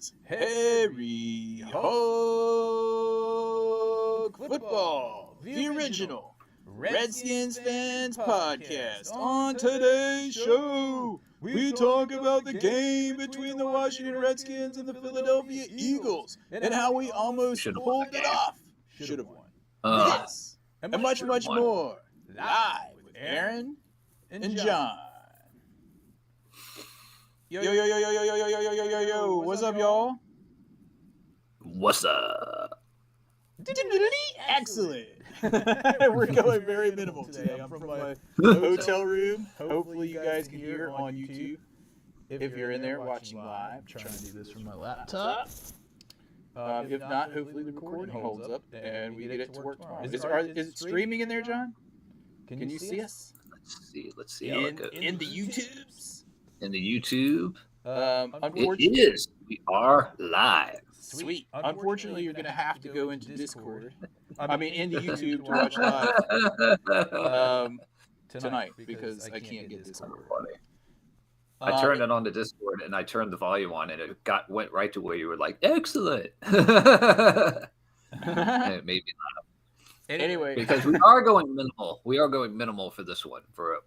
is Harry Hog Football, the original Redskins Fans podcast. On today's show, we talk about the game between the Washington Redskins and the Philadelphia Eagles and how we almost pulled it off. Should have won. This and much, much more. Live with Aaron and John. Yo, yo, yo, yo, yo, yo, yo, yo, yo, yo, yo, yo. What's up, y'all? What's up? Excellent. We're going very minimal today. I'm from my hotel room. Hopefully you guys can hear on YouTube. If you're in there watching live, I'm trying to do this from my laptop. If not, hopefully the recording holds up and we get it to work tomorrow. Is it streaming in there, John? Can you see us? Let's see how it goes. In the YouTubes? In the YouTube. Unfortunately, it is. We are live. Sweet. Unfortunately, you're going to have to go into Discord. Into YouTube to watch live tonight because I can't get Discord. Funny. I turned it on to Discord and I turned the volume on and it went right to where you were like, excellent. And it made me laugh. Anyway, because we are going minimal. We are going minimal for this one. We're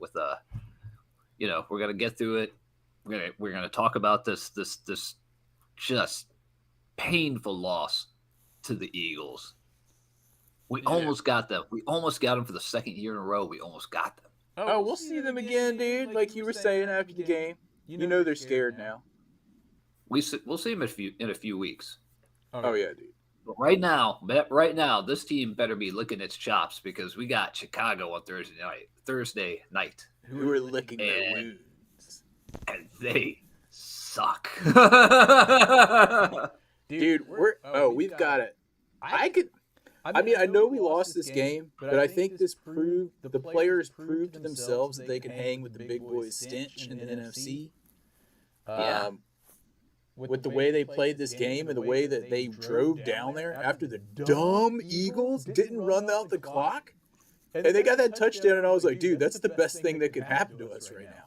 gonna get through it. We're gonna talk about this just painful loss to the Eagles. We almost got them. We almost got them for the second year in a row. We almost got them. Oh, we'll see them again, dude. Like you were saying after the game. You know they're scared now. We'll see them in a few weeks. Oh yeah, dude. But right now, this team better be licking its chops because we got Chicago on Thursday night. Who are licking their wounds. And they suck. Dude, we've got it. I know we lost this game, but I think the players proved to themselves that they can hang with the big boys stench in the NFC. With the way they played this game and the way that they drove down there after the dumb Eagles didn't run out the clock. And they got that touchdown, and I was like, dude, that's the best thing that could happen to us right now.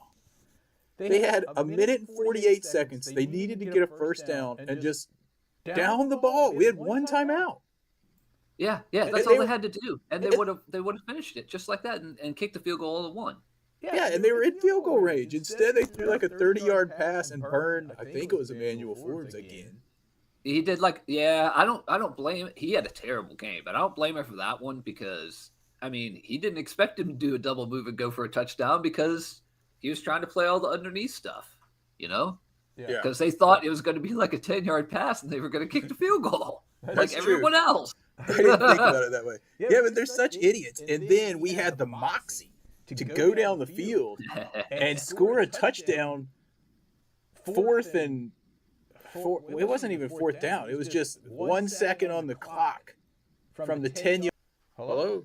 They had a minute and 48 seconds. They needed to get a first down and just down the ball. We had one timeout. Yeah, that's all they had to do. And they would have finished it just like that and kicked the field goal all at one. Yeah, and they were in field goal range. Instead, they threw like a 30-yard pass and burned, I think it was Emmanuel Forbes again. He did I don't blame him. He had a terrible game, but I don't blame him for that one because, he didn't expect him to do a double move and go for a touchdown because he was trying to play all the underneath stuff, Yeah. Because they thought it was going to be like a 10-yard pass and they were going to kick the field goal like everyone else. I didn't think about it that way. Yeah, but they're such idiots. And then we had the moxie to go down the field and score a touchdown it wasn't even fourth down. It was just 1 second on the clock from the 10-yard. Hello?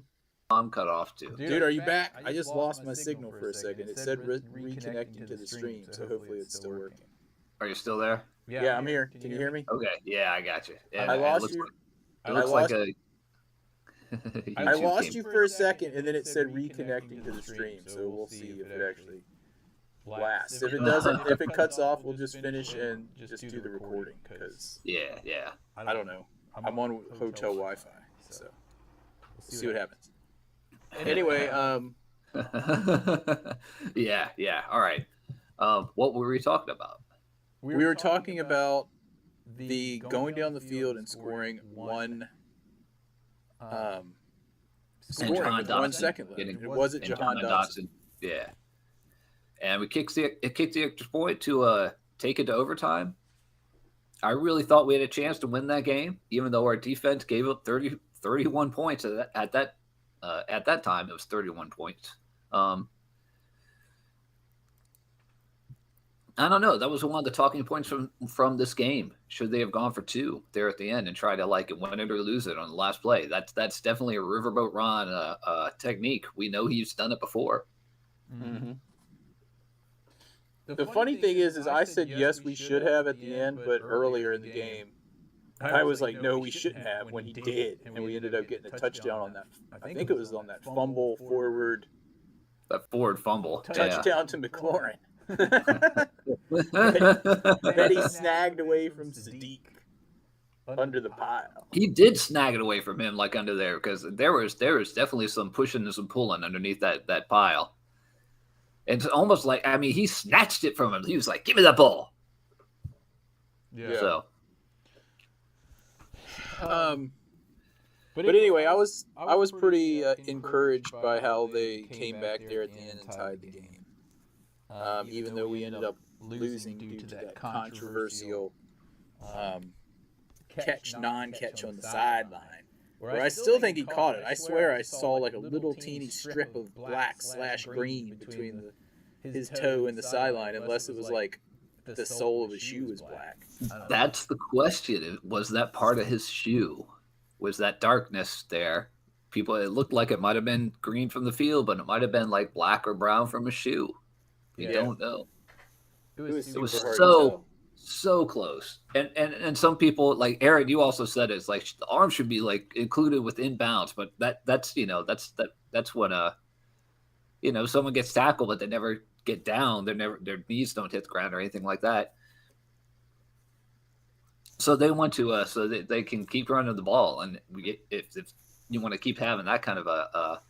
I'm cut off too. Dude, are you back? I just lost my signal for a second. It said reconnecting to the stream, so hopefully it's still working. Are you still there? Yeah, I'm here. Can you hear me? Okay, yeah, I got you. Yeah, I lost you. It looks like a I lost you for a second, and then it said reconnecting to the stream, so we'll see if it actually lasts. If it doesn't, if it cuts off, we'll just finish and just do the recording, because yeah. I don't know. I'm on hotel Wi-Fi, so we'll see what happens. Anyway, yeah. All right. What were we talking about? We were talking about the going down the field and scoring one. Scoring with 1 second left. It wasn't Jahan Dotson. Yeah. And we kicked the extra point to take it to overtime. I really thought we had a chance to win that game, even though our defense gave up 31 points at that time. It was 31 points. I don't know. That was one of the talking points from this game. Should they have gone for two there at the end and try to win it or lose it on the last play? That's definitely a riverboat Ron technique. We know he's done it before. Mm-hmm. The funny thing is I said yes, we should have at the end, but earlier in the game, I was like, no, we shouldn't have when he did, and we ended up getting a touchdown on that. I think it was on that fumble forward. That forward fumble. Touchdown to McLaurin. that he snagged away from Sadiq under the pile. He did snag it away from him, like under there, because there was definitely some pushing and some pulling underneath that pile. It's almost like, I mean, he snatched it from him. He was like, "Give me that ball." Yeah. So, but anyway, I was pretty encouraged by how they came back there at the end and tied the game. Even though we ended up losing due to that controversial non-catch on the sideline, where I still think he caught it. I swear I saw like a little teeny strip of black/green between his toe and the sideline, unless it was like the sole of his shoe was black. that's the question. Was that part of his shoe? Was that darkness there? It looked like it might have been green from the field, but it might have been like black or brown from a shoe. You don't know. It was so close. And some people, like Aaron, you also said it's like the arm should be like included with inbounds, but that's when someone gets tackled but they never get down. Their knees don't hit the ground or anything like that. So they want to so that they can keep running the ball, and if you want to keep having that kind of a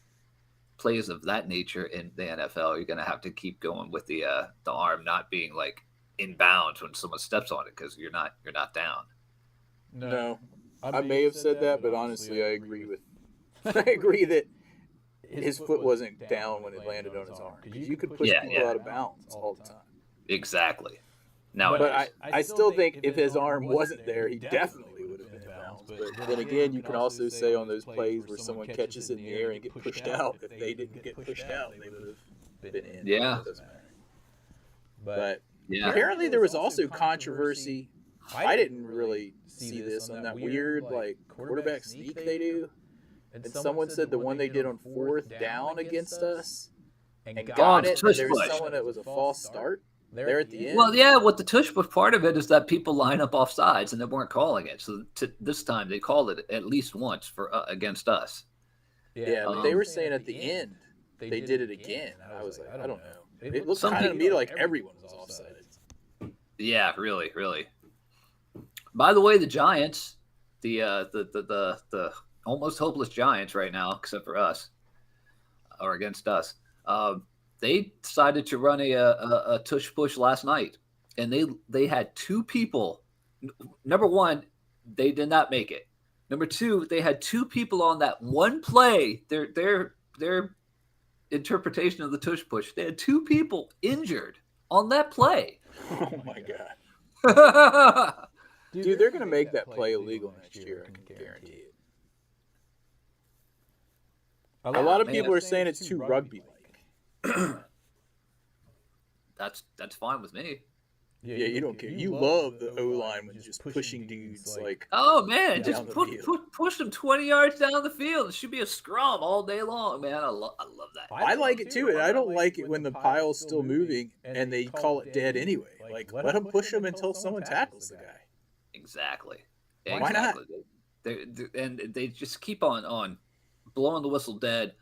plays of that nature in the NFL, you're going to have to keep going with the arm not being like inbounds when someone steps on it, because you're not down. No, I may have said that, but honestly, I agree that his foot wasn't down when it landed on his arm, because you could push people out of bounds all the time. Exactly. Now, but I still think if his arm wasn't there, he definitely would have been in bounds. But then again, you can also say on those plays where someone catches it in the air and get pushed out, if they didn't get pushed out, they would have been in. Yeah. But apparently there was also controversy. I didn't really see this on that weird like quarterback sneak they do. And someone said the one they did on 4th down against us and got it. There was someone that was a false start there at the end. Well, yeah, what the tush push part of it is that people line up off sides and they weren't calling it. So this time they called it at least once for against us. Yeah, but they were saying at the end they did it again. I was like, I don't know. It looked kind of to me like everyone was offside. Yeah, really, really. By the way, the Giants, the almost hopeless Giants right now, except for us, or against us, they decided to run a tush push last night, and they had 2 people. Number one, they did not make it. Number two, they had 2 people on that one play. Their interpretation of the tush push. They had 2 people injured on that play. Oh my god, dude! They're gonna make that play illegal next year. I can guarantee it. A lot of people are saying it's too rugby-like. That's fine with me. Yeah, you don't care. You love the O-line when just pushing dudes like. Oh man, just push them 20 yards down the field. It should be a scrum all day long, man. I love that. I like it too, and I don't like it when the pile's still moving and they call it dead anyway. Like, let them push them until someone tackles the guy. Exactly. Why not? They just keep on blowing the whistle dead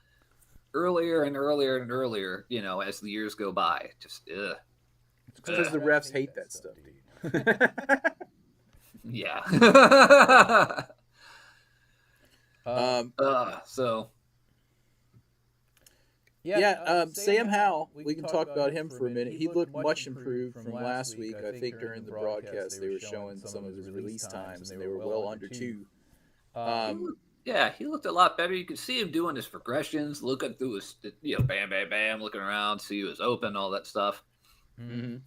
earlier and earlier and earlier, as the years go by. Just because the refs hate that stuff, dude. Yeah. Sam Howell, we can talk about him for a minute. He looked much improved from last week. I think during the broadcast they were showing some of his release times, and they were well under 2. Yeah, he looked a lot better. You could see him doing his progressions, looking through his, bam, bam, bam, looking around, see who was open, all that stuff. Mm-hmm.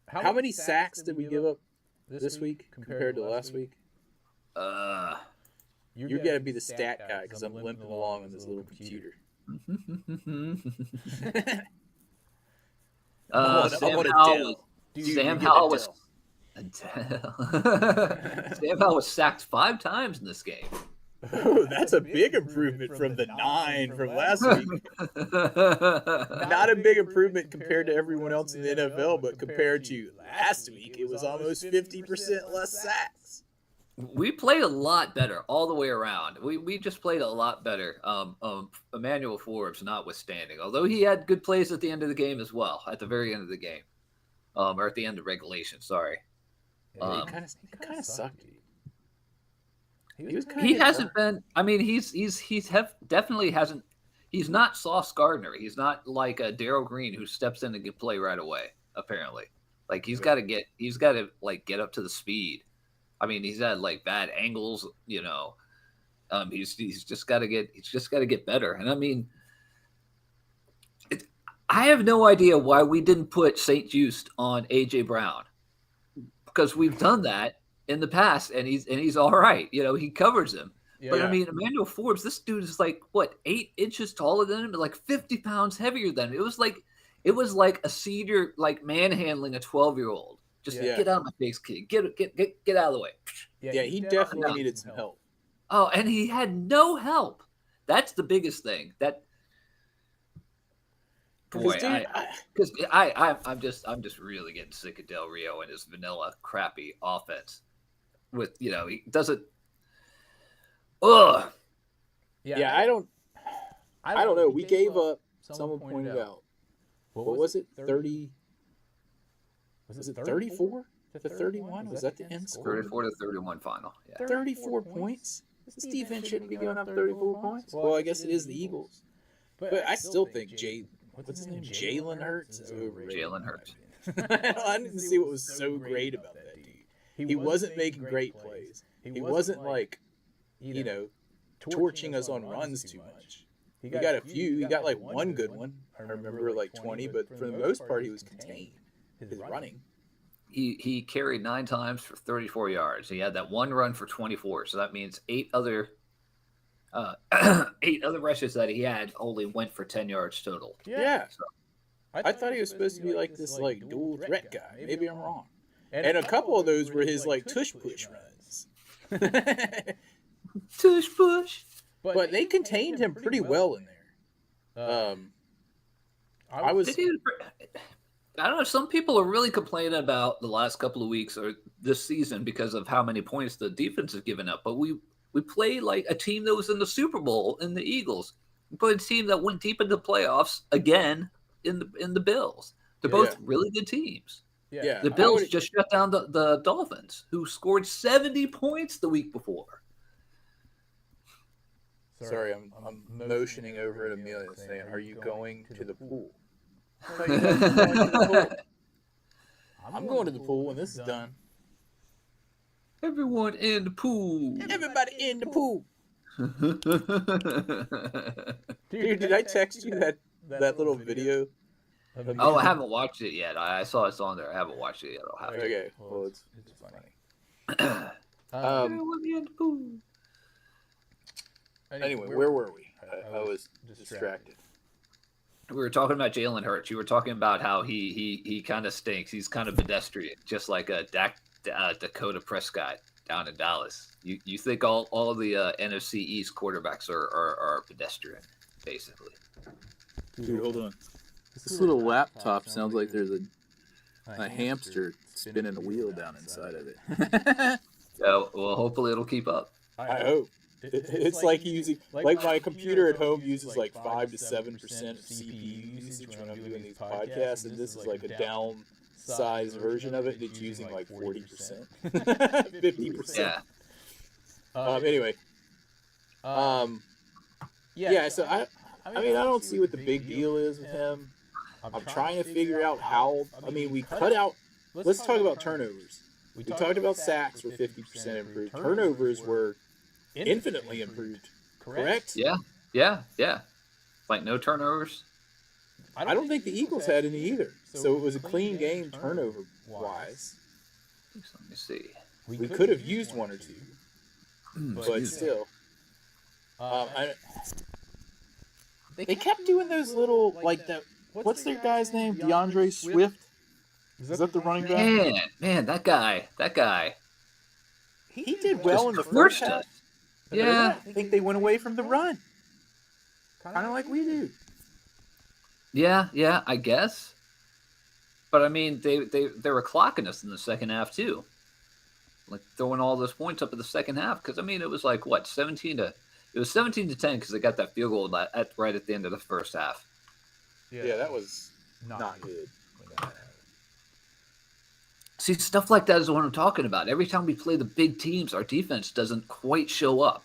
How many sacks did we give up this week compared to last week? You got to be the stat guy because I'm limping along on this little computer. Sam Howell was sacked 5 times in this game. Oh, that's a big improvement from the 9 from last week. Not a big improvement compared to everyone else in the NFL, but compared to last week, it was almost 50% less sacks. We played a lot better all the way around. We just played a lot better. Emmanuel Forbes notwithstanding, although he had good plays at the end of the game as well, at the very end of the game, or at the end of regulation. Sorry. Yeah, he kind of sucked. He hasn't been. I mean, definitely hasn't. He's not Sauce Gardner. He's not like a Darryl Green who steps in and can play right away. Apparently, like he's got to get up to the speed. I mean, he's had like bad angles, you know. He's just got to get better. And I mean, I have no idea why we didn't put St. Just on AJ Brown, because we've done that in the past, and he's all right. You know, he covers him. Yeah. But I mean, Emmanuel Forbes, this dude is like what, 8 inches taller than him, but like 50 pounds heavier than him. It was like a senior like manhandling a 12-year-old. Just get out of my face, kid. Get out of the way. Yeah, he definitely needed some help. Oh, and he had no help. That's the biggest thing. That boy, I'm just really getting sick of Del Rio and his vanilla crappy offense. With he doesn't. Ugh. Yeah, I don't know. We gave up. Someone pointed out. What was it? 30. Was it 34 to 31? Was that the end score? 34 to 31 final. Yeah. 34 points? This defense shouldn't be going up 34 points. Well, I guess it is the Eagles. But I still think what's his name? Jalen Hurts is overrated. Jalen Hurts. I didn't see what was so great about that dude. He wasn't making great plays. He wasn't like, torching us on runs too much. He got a few. He got like one good one. I remember like 20, but for the most part, he was contained. His running. He carried 9 times for 34 yards. He had that one run for 24. So that means 8 other rushes that he had only went for 10 yards total. Yeah. So, I thought he was supposed to be like this like dual threat guy. Maybe I'm wrong. And a couple of those were his like tush push runs. Tush push. But they contained him pretty well in there. I don't know. Some people are really complaining about the last couple of weeks or this season because of how many points the defense has given up. But we played like a team that was in the Super Bowl in the Eagles. We played a team that went deep into the playoffs again in the Bills. They're both really good teams. Yeah. The Bills just shut down the Dolphins, who scored 70 points the week before. Sorry, I'm motioning over at Amelia saying, "Are you going to the pool?" I'm going to the pool when this is done. Everyone in the pool. Everybody in the pool. Dude, did I text you that little video? Oh, I haven't watched it yet. I saw it's on there. I haven't watched it yet. I'll have to. Okay, well, it's funny. Everyone in the pool. Anyway, where were we? I was distracted. We were talking about Jalen Hurts. You were talking about how he kind of stinks. He's kind of pedestrian, just like a Dakota Prescott down in Dallas. You think all of the NFC East quarterbacks are pedestrian, basically. Dude, hold on. This little laptop sounds like there's a hamster spinning a wheel down inside of it. So, well, hopefully it'll keep up. I hope. It's like using, like my computer at home uses like 5 to 7% of CPU usage when I'm doing these podcasts, and this is like a downsized version of it. It's using like 40%, 50%. Yeah. Anyway. Yeah. So I mean, I don't see what the big deal is with him. I'm trying to figure out how. I mean, we cut out. Let's talk about turnovers. We talked about sacks were 50% improved. Turnovers were infinitely improved. Correct? Yeah. Like no turnovers? I don't think the Eagles had any either. So it was a clean game turnover-wise. Let me see. We could have used one or two. But still. They kept doing those little, like, what's their guy's name? DeAndre Swift? Is that the running back? Man, that guy. He did well in the first half. Yeah. I think they went away from the run. Kind of like we do. Yeah, I guess. But I mean, they were clocking us in the second half too. like throwing all those points up in the second half. Because I mean, it was like what 17-10 because they got that field goal right at the end of the first half. Yeah, that was not good. See, stuff like that is what I'm talking about. Every time we play the big teams, our defense doesn't quite show up.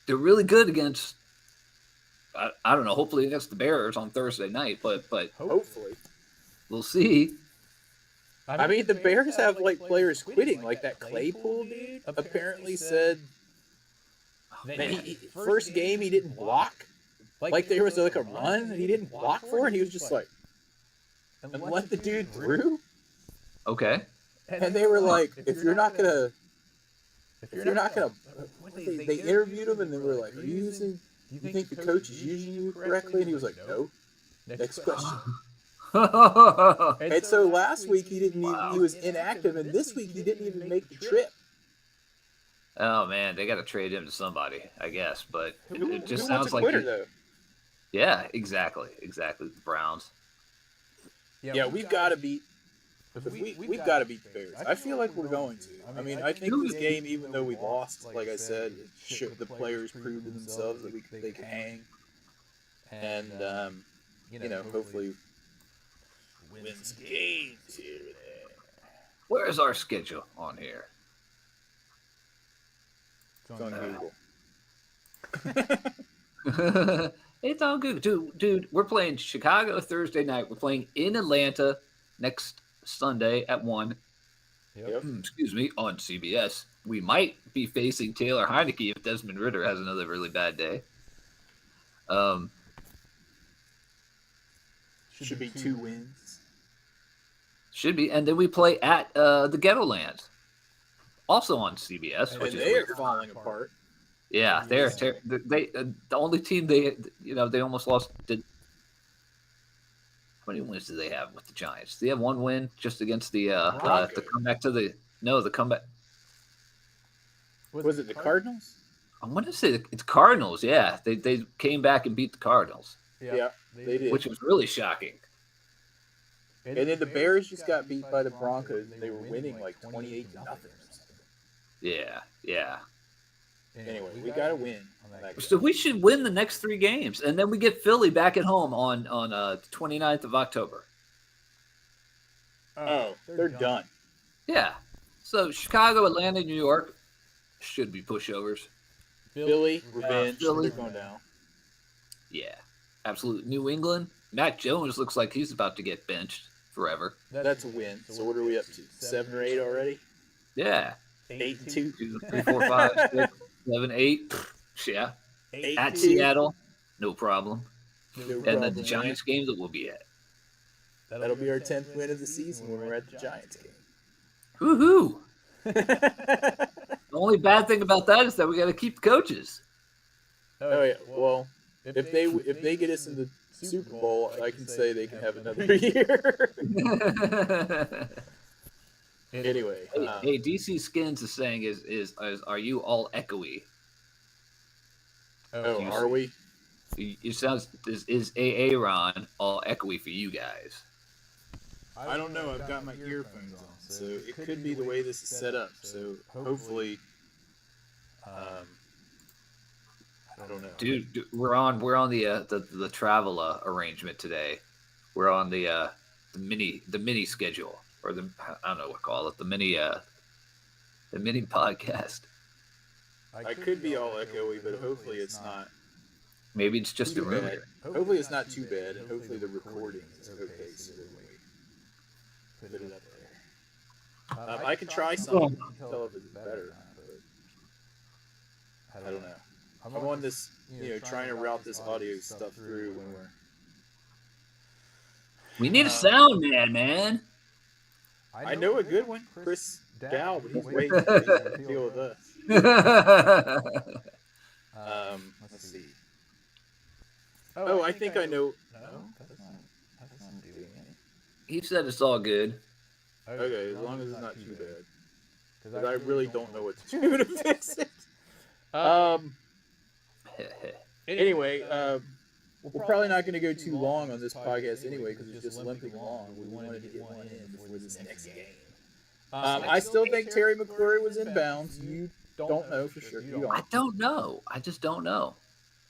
They're really good against, I don't know, hopefully against the Bears on Thursday night, but Hopefully. we'll see. I mean, the Bears have, like, players quitting. Like, that Claypool dude apparently said that first game he didn't block. Like, there was, like, a run that he didn't block for, and he was just like, and let the dude through. Okay. And they were like, if you're not gonna, they interviewed him and they were like, do you think the coach is using you correctly? And he was like, no. Next question. And so last week he was inactive, and this week he didn't even make the trip. Oh man, they got to trade him to somebody, I guess. But it just sounds like quitter, though. Yeah, exactly. The Browns. Yeah, we've got to beat. We've got to beat the Bears. I feel like we're going to. I mean, I think this game, even though we lost, like I said, the players proved to themselves that they can hang. And, hopefully win some games here and there. Where's our schedule on here? It's on Google. It's all good. Dude, we're playing Chicago Thursday night. We're playing in Atlanta next Sunday at 1. Yep. Excuse me, on CBS. We might be facing Taylor Heineke if Desmond Ridder has another really bad day. Should be 2 wins. Should be. And then we play at the Ghettolands. Also on CBS. And which is they are weird. falling apart. Yeah, they're the only team they almost lost. How many wins do they have with the Giants? They have 1 win just against the comeback to the comeback. Was it the Cardinals? I want to say it's Cardinals. Yeah, they came back and beat the Cardinals. Yeah, they did. Which was really shocking. And then the Bears just got beat by the Broncos, and they were winning like 28-0 or something. Yeah. Anyway, we got to win. So we should win the next 3 games, and then we get Philly back at home on 29th of October. Oh, they're done. Yeah. So Chicago, Atlanta, New York should be pushovers. Philly, revenge. Philly. They're going down. Yeah, absolutely. New England, Mac Jones looks like he's about to get benched forever. That's a win. So what are we up to? 7 or 8 already? Yeah. 8-2. 2, 3, 4, 5, 6, 7, 8. Yeah. 8-2. At Seattle, no problem. No And problem, then the Giants game that we'll be at. That'll be our 10th win of the season when we're at the Giants game. Woohoo! The only bad thing about that is that we got to keep the coaches. Oh yeah. Well, if they get us in the Super Bowl, I can say they can have another year. Anyway. Hey, DC Skins is saying is are you all echoey? Oh, are we? It sounds is AA Ron all echoey for you guys? I don't know. I've got my earphones on, so it could be the way this is set up. So hopefully, I don't know. Dude, we're on the travel arrangement today. We're on the mini schedule, or I don't know what to call it, the mini podcast. I could be all echoey, but hopefully it's not. Maybe it's just a too rumor. bad. Hopefully it's not too bad, and hopefully the recording is okay. So we put it up there. I can try something. Tell if it's better. But I don't know. I'm on this, trying to route this audio stuff through when we're. We need a sound man. I know a good one, Chris Dow, but he's waiting to deal with us. Let's see. Oh, I think I know. No, that's not doing it. He said it's all good. Okay, as long as it's not too bad. Because I really don't know what to do to fix it. Anyway, we're probably not going to go too long on this podcast anyway, because it's just limping along. We wanted to get one in before this next game. I still think Terry McCrory was in bounds. You don't know for sure. You I don't. don't know. I just don't know.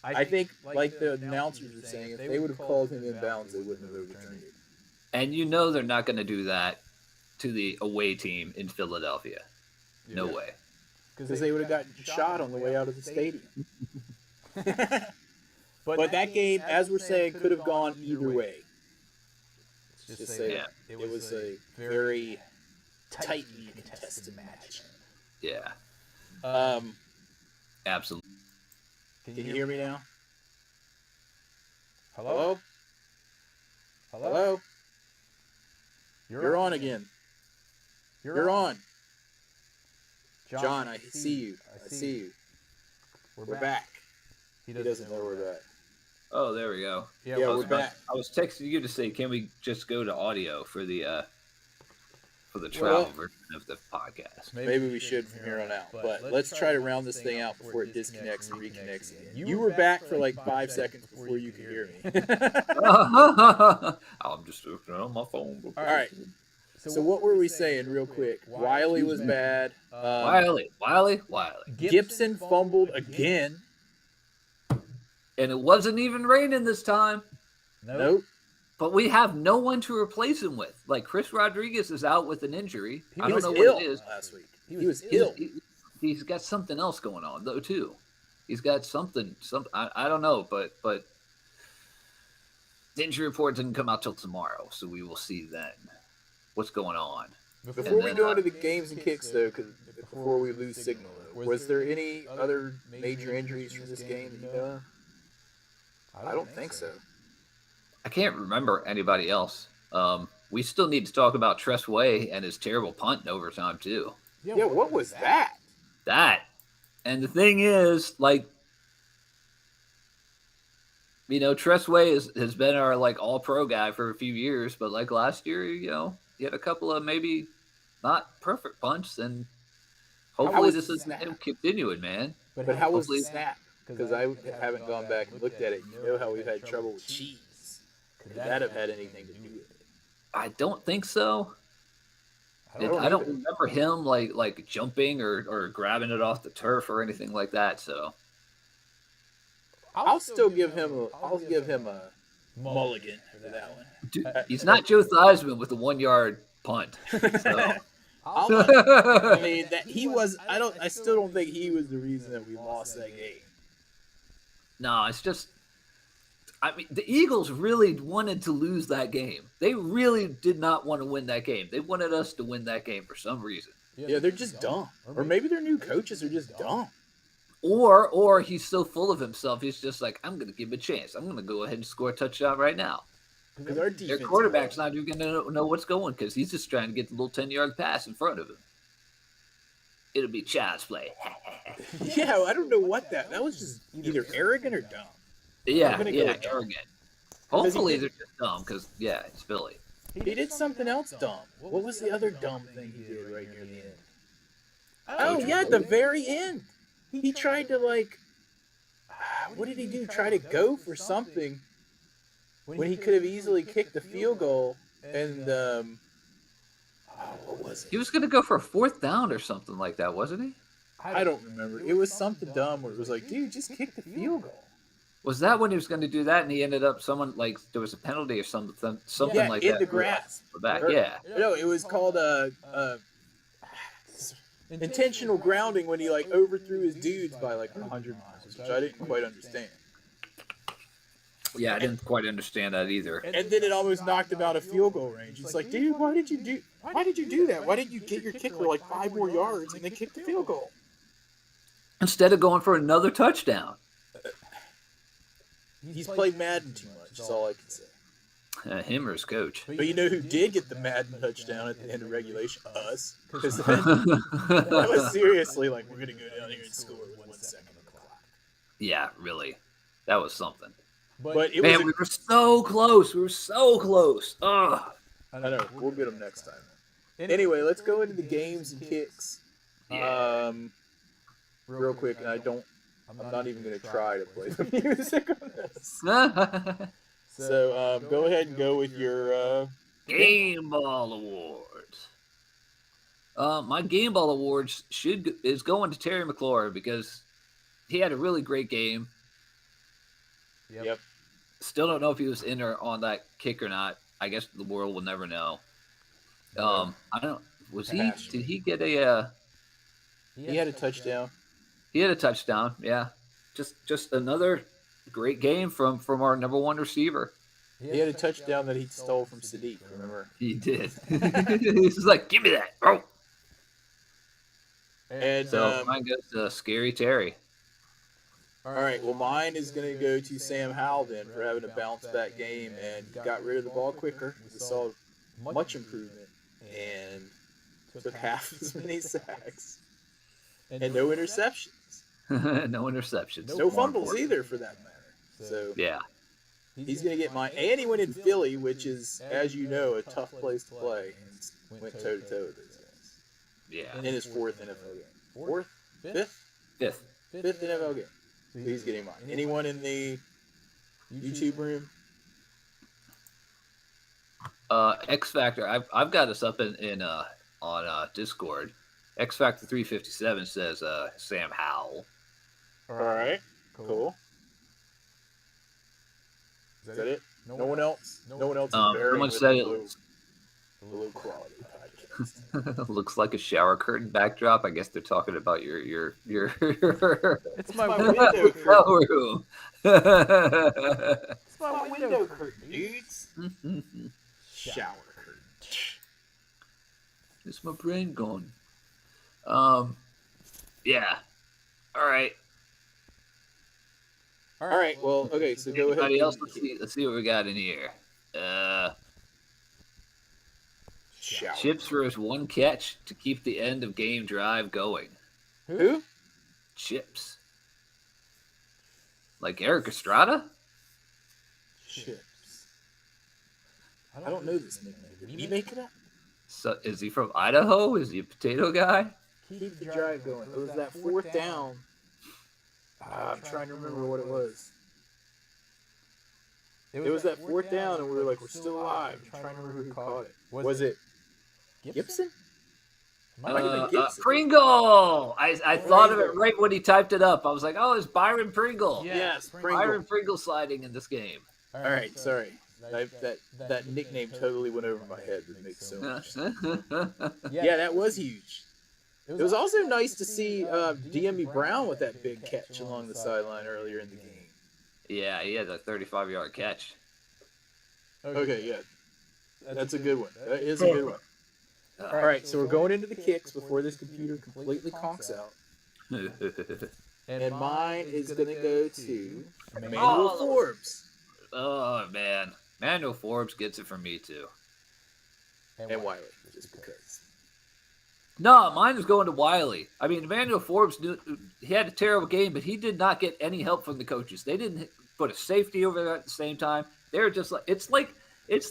I think, like the announcers were saying, if they would have called him in bounds, they wouldn't have overturned it. And you know they're not going to do that to the away team in Philadelphia. No way. Because they would have gotten shot on the way out of the stadium. But that game, as we're saying, could have gone either way. Let's just say it was a very tightly contested match. Yeah. Absolutely. Can you hear me now? Hello? Hello? You're on again. You're on. John, I see you. I see you. We're back. He doesn't know we're back. Oh, there we go. Yeah, we're back. I was texting you to say, can we just go to audio for the travel version of the podcast? Maybe we should from here on out. But let's try to round this thing out before it disconnects and reconnects again. You were back for like 5 seconds before you could hear me. I'm just looking on my phone. All right. So what were we saying real quick? Wiley was bad. Wiley. Gibson fumbled again. And it wasn't even raining this time. Nope. But we have no one to replace him with. Like, Chris Rodriguez is out with an injury. I don't know ill what it is. Last week. He was ill. He's got something else going on, though, too. He's got something. I don't know, but the injury report didn't come out till tomorrow, so we will see then what's going on. Before we go into the games and kicks, though, because before we lose signal, was there any other major injuries from this game that you know of? I don't think so. I can't remember anybody else. We still need to talk about Tress Way and his terrible punt in overtime, too. Yeah, what was that? And the thing is, like, you know, Tress Way has been our, like, all-pro guy for a few years, but, like, last year, you know, he had a couple of maybe not perfect punts, and hopefully this is him continuing, man. But how was the snap? Because I haven't gone back and looked at it. You know how we've had trouble with cheese. Could that have had anything to do with it? I don't think so. I don't remember him like jumping or grabbing it off the turf or anything like that. So I'll give him a mulligan for that one. Dude, he's not Joe Theismann with a 1 yard punt. So. I mean, he was. I still don't think he was the reason that we lost that game. No, it's just, I mean, the Eagles really wanted to lose that game. They really did not want to win that game. They wanted us to win that game for some reason. Yeah, they're just dumb. Or maybe their new coaches are just dumb. Or he's so full of himself, he's just like, I'm going to give him a chance. I'm going to go ahead and score a touchdown right now. Because our defense, their quarterback's not even going to know what's going because he's just trying to get the little 10-yard pass in front of him. It'll be child's play. Yeah, I don't know what that was just either arrogant or dumb. Yeah, arrogant. Hopefully they're just dumb because, it's Philly. He did something else dumb. What was the other dumb thing he did right near the end? Oh, yeah, at the very end. He tried to, like, what did he do? Try to go for something when he could have easily kicked the field goal and, what was it? He was going to go for a 4th down or something like that, wasn't he? I don't remember. It was something dumb where it was like, dude, just kick the field goal. Was that when he was going to do that and he ended up there was a penalty or something like that? Yeah, in the grass. No, it was called intentional grounding when he like overthrew his dudes by like 100 miles, which I didn't quite understand. Yeah, I didn't quite understand that either. And then it almost knocked him out of field goal range. It's like, dude, why did you do that? Why didn't you get your kicker like 5 more yards and then kick the field goal? Instead of going for another touchdown. He's played Madden too much, that's all I can say. Him or his coach. But you know who did get the Madden touchdown at the end of regulation? Us. Because that was seriously like, we're going to go down here and score with 1 second on the clock. Yeah, really. That was something. But we were so close. We were so close. Ugh. I know. We'll get them next time. Anyway, let's go into the games and kicks. Yeah. Real quick, and I'm not even going to try to play the music on this. So, go ahead and go with your... Game Ball Awards. My game ball awards is going to Terry McLaurin because he had a really great game. Yep. Still don't know if he was in or on that kick or not. I guess the world will never know. I don't. Was he? Did he get a? He had a touchdown. He had a touchdown. Yeah. Just another great game from our number one receiver. He had a touchdown that he stole from Sadiq. Remember? He did. He's like, give me that, bro. And So mine goes to Scary Terry. all right, well, mine is going to go to Sam Howell then for having a bounce back game, and he got rid of the ball quicker. We saw much improvement and took half as many sacks and no interceptions. No interceptions. No fumbles either, for that matter. So Yeah. he's going to get mine. And he went in Philly, which is, as you know, a tough place to play, and went toe-to-toe with those guys. Yeah. In his fourth NFL game. Fourth? Fifth? Fifth. Fifth NFL game. So he's getting mine. Anyone in the YouTube room? X Factor. I've got us up in on Discord. X Factor 357 says Sam Howell. All right. Cool. Is that it? No one else? No one else is bearing Someone with said the it low quality podcast. looks like a shower curtain backdrop. I guess they're talking about your It's my window curtain. hotel room. It's my window curtain, dudes. Shower curtain. Is my brain gone? Yeah. All right. All right. Well, okay. So go ahead. Anybody else? Let's see what we got in here. Shower. Chips for his one catch to keep the end of game drive going. Who? Chips. Like Eric Estrada? Chips. I don't know this nickname. Did he make it up? So is he from Idaho? Is he a potato guy? Keep the drive going. It was that fourth down. I'm trying to remember what it was. It was that fourth down, and we were like, we're still alive. I'm trying to remember who caught it. Was it Gibson? Might have been Gibson. Pringle! I thought of it right when he typed it up. I was like, oh, it's Byron Pringle. Yes, Byron Pringle. Pringle sliding in this game. All right, sorry. That nickname totally went over my head. It makes so much sense. Yeah, that was huge. It was also nice to see DME Brown with that big catch along the sideline earlier in the game. Yeah, he had a 35-yard catch. Okay, yeah. That's a good one. That is a good one. All right, so we're going into the kicks before this computer completely conks out. And mine is going to go to Emmanuel Forbes. Oh, man. Manuel Forbes gets it from me, too. And Wiley, just because. No, mine is going to Wiley. I mean, Emmanuel Forbes, he had a terrible game, but he did not get any help from the coaches. They didn't put a safety over there at the same time. They were just like it's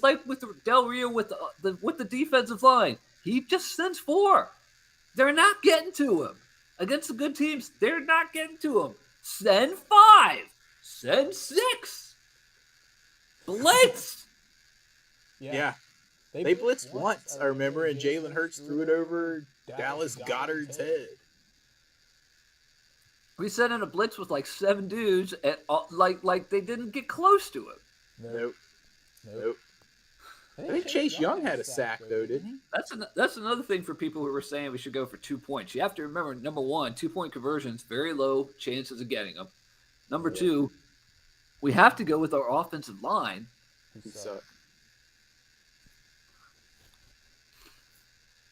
like with Del Rio with the defensive line. He just sends 4. They're not getting to him against the good teams. They're not getting to him. Send 5. Send 6. Blitz. Yeah. They blitzed once, I remember, and Jalen Hurts threw it over Dallas Goddard's head. We sent in a blitz with like 7 dudes, and like they didn't get close to him. Nope. I think Chase Young had a sack, though, didn't he? That's another thing for people who were saying we should go for 2 points. You have to remember, number 1, 2-point conversions, very low chances of getting them. Number 2, we have to go with our offensive line. Who suck.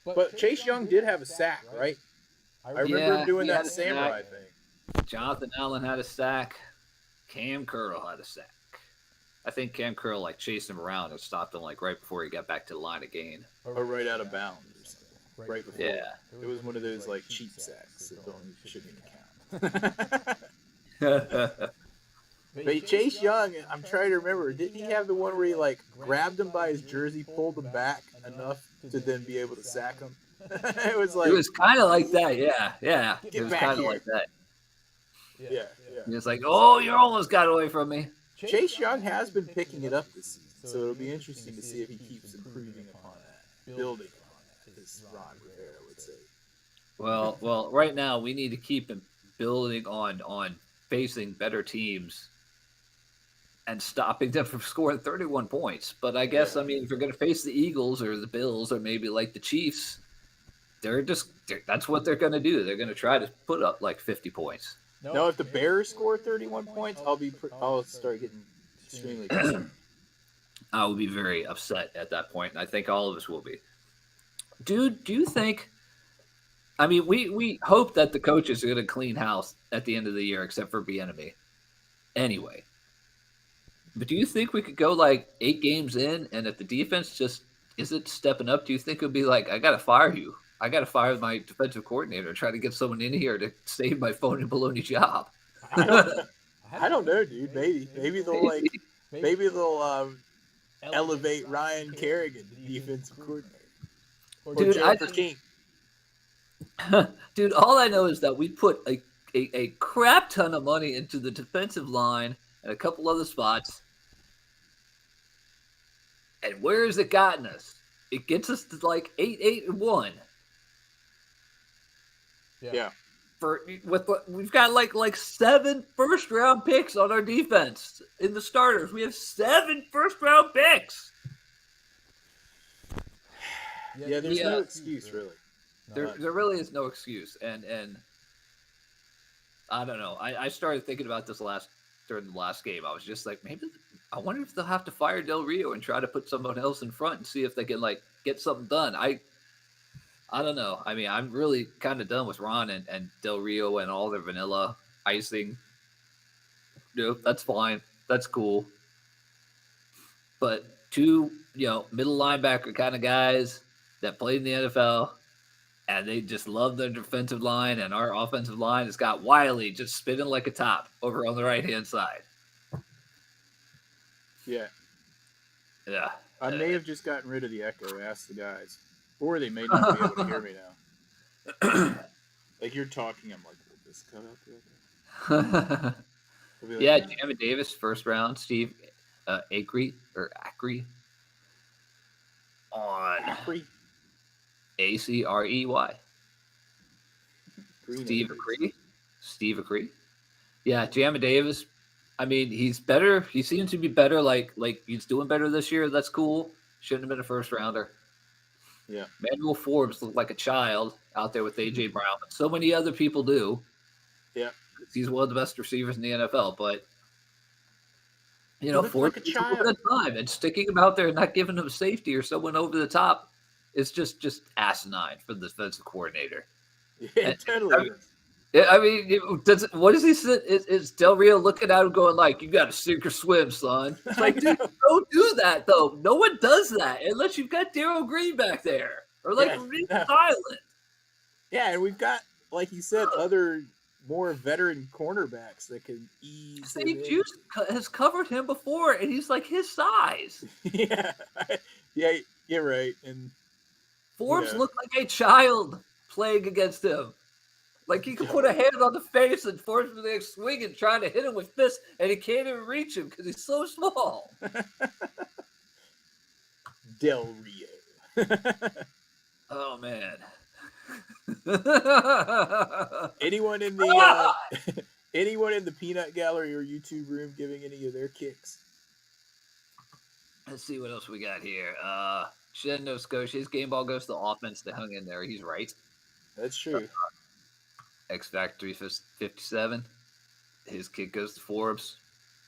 But Chase Young did have a sack, right? I remember him doing that samurai thing. Jonathan Allen had a sack. Cam Curl had a sack. I think Cam Curl chased him around and stopped him right before he got back to the line of gain. Or right out of bounds or something. Right before. Yeah. It was one of those cheap sacks that shouldn't count. But Chase Young, I'm trying to remember, didn't he have the one where he grabbed him by his jersey, pulled him back enough to then be able to sack him? It was kind of like that, yeah. It was kind of like that. Yeah. He was like, oh, you almost got away from me. Chase Young has been picking it up this season, so it'll be interesting to see if he keeps improving upon that, building upon that, as Ron Rivera would say. Well, right now we need to keep building on facing better teams and stopping them from scoring 31 points. But I guess I mean if you're going to face the Eagles or the Bills or maybe like the Chiefs, that's what they're going to do. They're going to try to put up like 50 points. Now, if the Bears score 31 points, I'll start getting extremely concerned. I will be very upset at that point, and I think all of us will be. Dude, do you think? I mean, we hope that the coaches are going to clean house at the end of the year, except for Bieniemy. Anyway, but do you think we could go like 8 games in, and if the defense just isn't stepping up, do you think it would be like, I got to fire you? I got to fire my defensive coordinator and try to get someone in here to save my phony baloney job. I don't know, dude. Maybe they'll elevate Ryan Kerrigan, the defensive coordinator, or Dude, Jennifer King. Dude, all I know is that we put a crap ton of money into the defensive line and a couple other spots. And where has it gotten us? It gets us to like 8-1. Yeah. We've got like 7 first-round picks on our defense in the starters. We have 7 first-round picks. Yeah, there's no excuse really. There really is no excuse, and I don't know. I started thinking about this during the last game. I was just like, maybe I wonder if they'll have to fire Del Rio and try to put someone else in front and see if they can like get something done. I don't know. I mean, I'm really kind of done with Ron and Del Rio and all their vanilla icing. That's fine. That's cool. But 2, middle linebacker kind of guys that played in the NFL, and they just love their defensive line, and our offensive line has got Wiley just spinning like a top over on the right-hand side. Yeah. Yeah. I may have just gotten rid of the echo. Ask the guys. Or they may not be able to hear me now. Like you're talking, I'm like, will this cut out the echo? Like, yeah, Jamin Davis, first round. Steve Acree. On Acree. Acrey. Steve Acree. Yeah, Jamin Davis. I mean, he's better. He seems to be better. Like he's doing better this year. That's cool. Shouldn't have been a first rounder. Yeah. Manuel Forbes looked like a child out there with AJ Brown, but so many other people do. Yeah. He's one of the best receivers in the NFL, but Forbes like a child. At time and sticking him out there and not giving him safety or someone over the top is just asinine for the defensive coordinator. Yeah, totally. I mean, what does he say? Is Del Rio looking at him going like, "You got to sink or swim, son"? It's like, dude, don't do that though. No one does that unless you've got Darryl Green back there or like Reed Island. Yeah, and we've got, like you said, other more veteran cornerbacks that can ease. Steve Juice has covered him before, and he's like his size. Yeah, you're right. And Forbes looked like a child playing against him. Like he could put a hand on the face and Forbes was like swinging, trying to hit him with fists, and he can't even reach him because he's so small. Del Rio. Oh man. Anyone in the peanut gallery or YouTube room giving any of their kicks? Let's see what else we got here. Shed Nova Scotia. His game ball goes to the offense. They hung in there. He's right. That's true. X Factory 57. His kick goes to Forbes.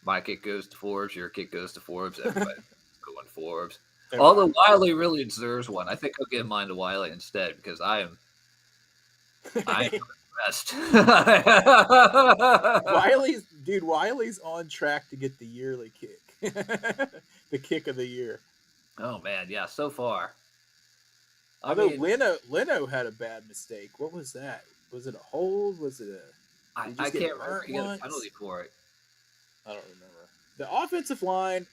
My kick goes to Forbes. Your kick goes to Forbes. Everybody going Forbes. Although Wiley really deserves one. I think I'll give mine to Wiley instead because I am impressed. Wiley's on track to get the yearly kick. The kick of the year. Oh man, yeah, so far. Although Leno had a bad mistake. What was that? Was it a hold? Was it a... I can't remember. He got a penalty for it. I don't remember. The offensive line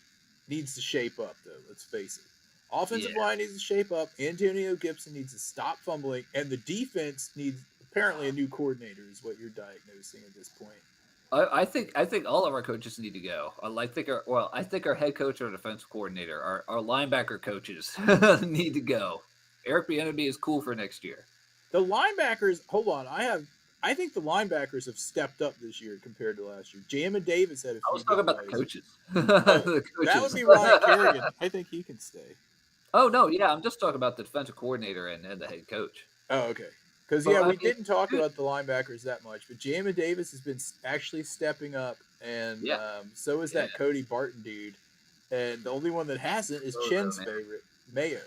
needs to shape up, though. Let's face it. Offensive line needs to shape up. Antonio Gibson needs to stop fumbling. And the defense needs apparently a new coordinator is what you're diagnosing at this point. I think all of our coaches need to go. I think our head coach or defensive coordinator, our linebacker coaches need to go. Eric Bieniemy is cool for next year. The linebackers, hold on. I think the linebackers have stepped up this year compared to last year. Jamin Davis had a few. I was talking about the plays. coaches. Oh, The that coaches. would be Ryan Kerrigan. I think he can stay. Oh no, yeah, I'm just talking about the defensive coordinator and the head coach. Oh, okay. Because Well, I we mean, didn't talk about the linebackers that much, but Jamin Davis has been actually stepping up, and so is that Cody Barton dude. And the only one that hasn't is Chen's favorite, Mayo.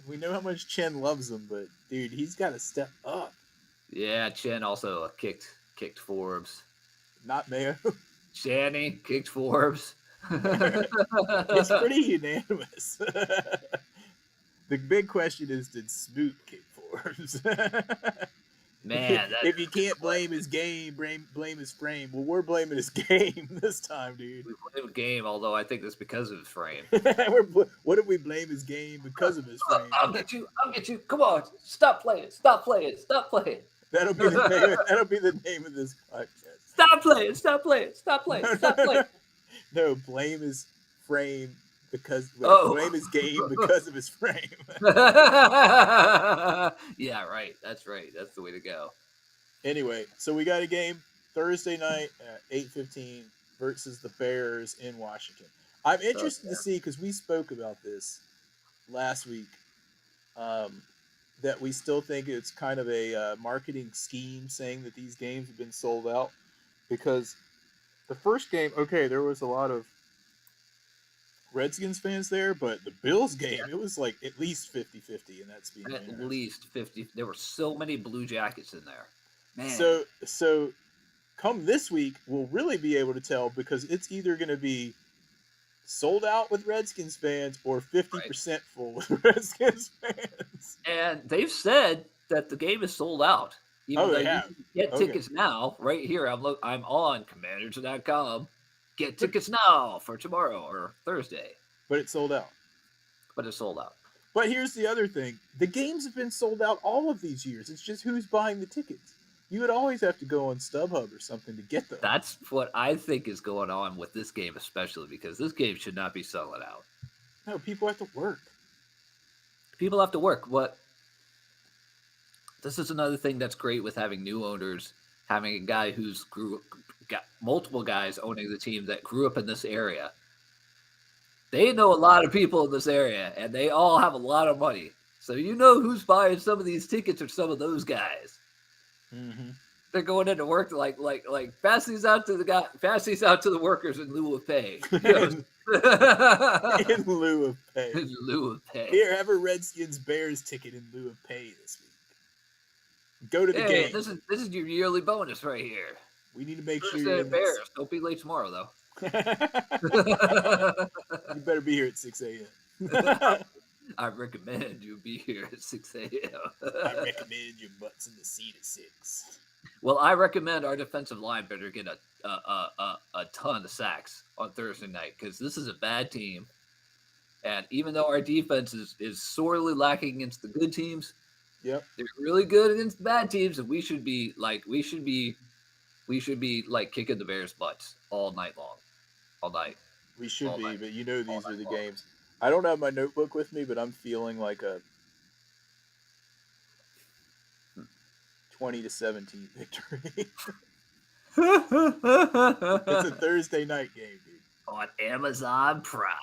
We know how much Chen loves him, but dude, he's got to step up. Yeah, Chen also kicked Forbes. Not Mayo. Channy kicked Forbes. It's pretty unanimous. The big question is, did Smoot kick Forbes? Man, if you can't blame his game, blame his frame. Well, we're blaming his game this time, dude. We blame game, although I think it's because of his frame. What if we blame his game because of his frame? I'll get you. Come on, stop playing. Stop playing. That'll be the name of this podcast. Stop playing. No, blame his frame blame his game because of his frame. Yeah, right. That's right. That's the way to go. Anyway, so we got a game Thursday night at 8:15 versus the Bears in Washington. I'm interested to see, because we spoke about this last week, that we still think it's kind of a marketing scheme saying that these games have been sold out, because the first game, there was a lot of Redskins fans there, but the Bills game, it was like at least 50-50, and that's being at least 50. There were so many Blue Jackets in there. Man. So come this week, we'll really be able to tell, because it's either going to be sold out with Redskins fans or 50% full with Redskins fans. And they've said that the game is sold out. Even though you can get tickets now, right here. I'm on commanders.com. Get tickets now for tomorrow or Thursday. But it's sold out. But here's the other thing. The games have been sold out all of these years. It's just who's buying the tickets. You would always have to go on StubHub or something to get them. That's what I think is going on with this game, especially because this game should not be selling out. No, people have to work. This is another thing that's great with having new owners, having a guy who's got multiple guys owning the team that grew up in this area. They know a lot of people in this area, and they all have a lot of money. So you know who's buying some of these tickets are some of those guys. Mm-hmm. They're going into work like pass these out to the workers in lieu of pay. In lieu of pay. In lieu of pay. Here, have a Redskins Bears ticket in lieu of pay this week. Go to the game. This is your yearly bonus right here. We need to make sure you're in Bears. Don't be late tomorrow, though. You better be here at 6 a.m. I recommend you be here at 6 a.m. I recommend your butts in the seat at 6. Well, I recommend our defensive line better get a ton of sacks on Thursday night, because this is a bad team. And even though our defense is sorely lacking against the good teams, they're really good against the bad teams, and we should be kicking the Bears' butts all night long. All night. We should be, but you know these are the games. I don't have my notebook with me, but I'm feeling like a 20-17 victory. It's a Thursday night game, dude. On Amazon Prime.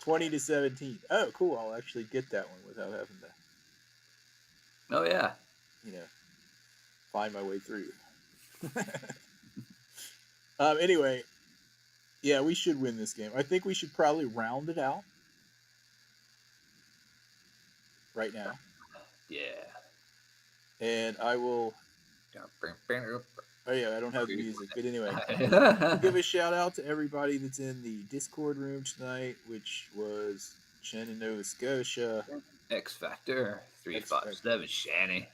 20-17. Oh, cool. I'll actually get that one without having to. Oh, yeah. Find my way through. Anyway, yeah, we should win this game. I think we should probably round it out right now. Yeah. And I will. Oh, yeah, I don't have the music. But anyway, I'll give a shout out to everybody that's in the Discord room tonight, which was Chen in Nova Scotia. X Factor 357 Shanny.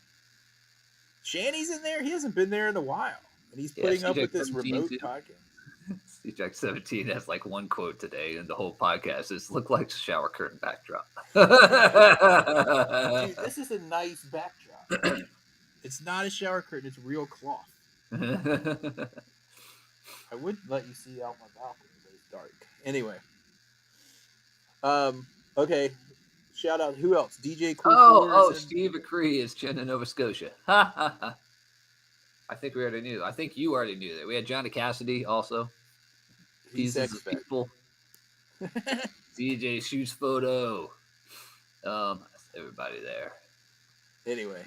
Shanny's in there? He hasn't been there in a while. And he's putting up with this remote podcast. CJack 17 has like one quote today, and the whole podcast is "look like a shower curtain backdrop." Dude, this is a nice backdrop. It's not a shower curtain; it's real cloth. I would let you see out my balcony, but it's dark. Anyway, okay. Shout out. Who else? DJ Cool. Steve McCree is chin in Nova Scotia. Ha ha ha. I think we already knew. I think you already knew that. We had Johnny Cassidy also. Pieces of people. DJ shoots photo. Everybody there. Anyway,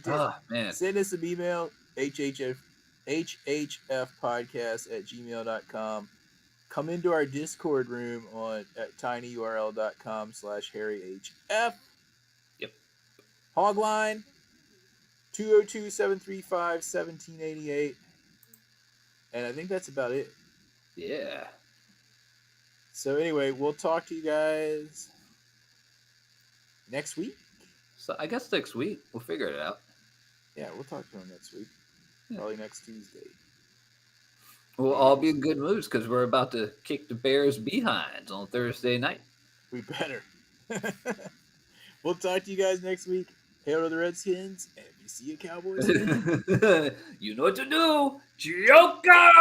Oh man, send us an email hhfpodcast@gmail.com. Come into our Discord room at tinyurl.com/harryhf. Yep. Hogline 202-735-1788. And I think that's about it. Yeah. So anyway, we'll talk to you guys next week. So I guess next week we'll figure it out. Yeah, we'll talk to them next week. Yeah. Probably next Tuesday. We'll all be in good moods because we're about to kick the Bears' behinds on Thursday night. We better. We'll talk to you guys next week. Hail to the Redskins, and if you see a Cowboys fan, you know what to do. Joker!